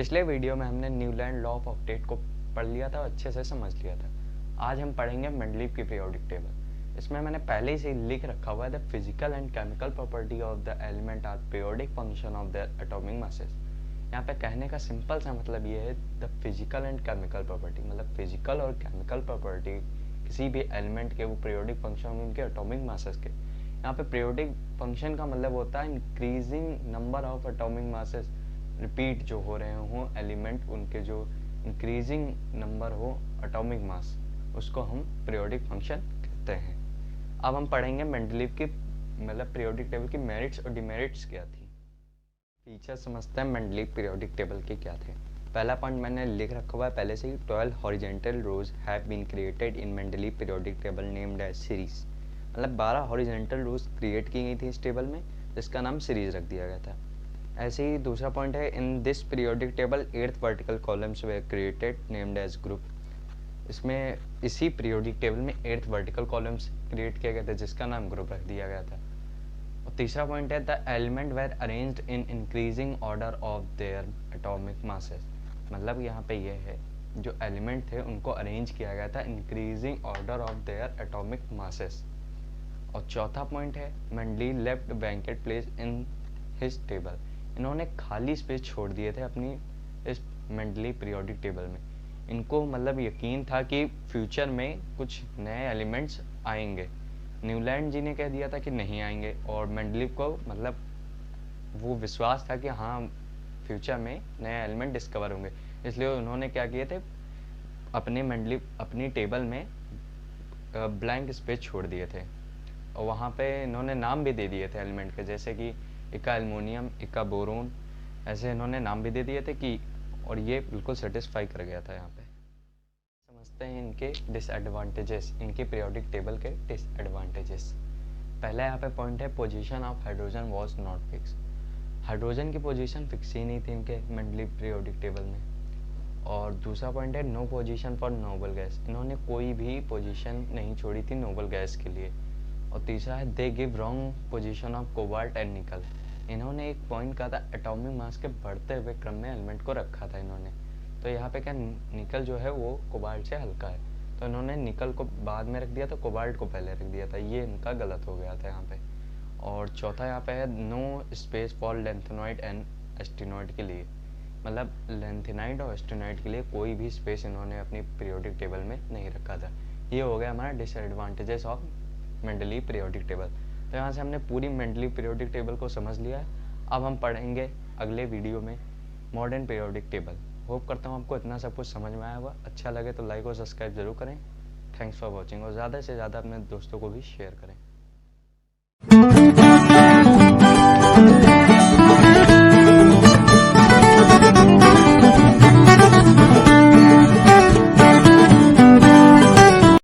पिछले वीडियो में हमने न्यूलैंड लॉ ऑफ ऑक्टेट को पढ़ लिया था, अच्छे से समझ लिया था। आज हम पढ़ेंगे मेंडलीव की पीरियोडिक टेबल। इसमें मैंने पहले ही से लिख रखा हुआ है the physical and chemical property of the element are periodic function of their atomic masses. यहाँ पे कहने का सिंपल सा मतलब ये है the physical and chemical property, मतलब फिजिकल और केमिकल प्रॉपर्टी किसी भी एलिमेंट के वो पीरियोडिक फंक्शन होंगे उनके एटॉमिक मासेस के। यहाँ पे पीरियोडिक फंक्शन का मतलब होता है increasing number of atomic masses repeat जो हो रहे हों एलिमेंट, उनके जो इंक्रीजिंग नंबर हो एटॉमिक मास, उसको हम पीरियोडिक फंक्शन कहते हैं। अब हम पढ़ेंगे मेंडलीव की मतलब पीरियोडिक टेबल की मेरिट्स और डिमेरिट्स क्या थी। फीचर समझते हैं मेंडलीव पीरियोडिक टेबल के क्या थे। पहला पॉइंट मैंने लिख रखा हुआ है पहले से ही, 12 horizontal rows have been created in Mendeleev periodic table named as series. मतलब 12 हॉरिजॉन्टल रोज क्रिएट की गई थी इस टेबल में, जिसका नाम सीरीज रख दिया गया था। ऐसे ही दूसरा पॉइंट है, in this periodic table 8th vertical columns way created named age group. इसमें इसी पीरियोडिक टेबल में 8th वर्टिकल कॉलम्स क्रिएट किए गए थे, जिसका नाम ग्रुप रख दिया गया था। और तीसरा पॉइंट है, the element were arranged in increasing order of their atomic masses. मतलब यहाँ पे ये है जो एलिमेंट थे उनको अरेंज किया गया था increasing order of their atomic masses. और चौथा पॉइंट है, Mendeleev left vacant place in his table. इन्होंने खाली स्पेस छोड़ दिए थे अपनी इस मेंडलीव पीरियोडिक टेबल में। इनको मतलब यकीन था कि फ्यूचर में कुछ नए एलिमेंट्स आएंगे। न्यूलैंड जी ने कह दिया था कि नहीं आएंगे, और मेंडलीव को मतलब वो विश्वास था कि हाँ फ्यूचर में नए एलिमेंट डिस्कवर होंगे, इसलिए उन्होंने क्या किए थे, अपने मेंडलीव अपनी टेबल में ब्लैंक स्पेस छोड़ दिए थे। और वहाँ पे इन्होंने नाम भी दे दिए थे एलिमेंट के, जैसे कि इका एल्युमिनियम, इका बोरोन, ऐसे इन्होंने नाम भी दे दिए थे कि, और ये बिल्कुल सेटिस्फाई कर गया था। यहाँ पे समझते हैं इनके डिसएडवांटेजेस, इनके पीरियोडिक टेबल के डिसएडवांटेजेस। पहला यहाँ पे पॉइंट है, position of hydrogen was not fix. Hydrogen की पोजीशन फिक्स ही नहीं थी इनके मेंडलीव पीरियोडिक टेबल में। और दूसरा पॉइंट है, no position for noble gas. इन्होंने कोई भी पोजीशन नहीं छोड़ी थी नोबल गैस के लिए। और तीसरा है, they give wrong position of cobalt and निकल। इन्होंने एक पॉइंट कहा था, एटॉमिक मास के बढ़ते हुए क्रम में एलिमेंट को रखा था इन्होंने। तो यहाँ पे क्या, निकल जो है वो कोबाल्ट से हल्का है, तो इन्होंने निकल को बाद में रख दिया था, कोबाल्ट को पहले रख दिया था। ये इनका गलत हो गया था यहाँ पे। और चौथा यहाँ पे है, no space for lanthanoid and actinoid के लिए। मतलब लेंथेनाइड और एस्टेनॉइड के लिए कोई भी स्पेस इन्होंने अपनी पीरियोडिक टेबल में नहीं रखा था। ये हो गया हमारा disadvantages of Mendeleev periodic table. तो यहाँ से हमने पूरी मेंडलीव पीरियोडिक टेबल को समझ लिया है। अब हम पढ़ेंगे अगले वीडियो में मॉडर्न पीरियोडिक टेबल। होप करता हूँ आपको इतना सब कुछ समझ में आया होगा। अच्छा लगे तो लाइक और सब्सक्राइब जरूर करें। थैंक्स फॉर वॉचिंग, और ज़्यादा से ज़्यादा अपने दोस्तों को भी शेयर करें।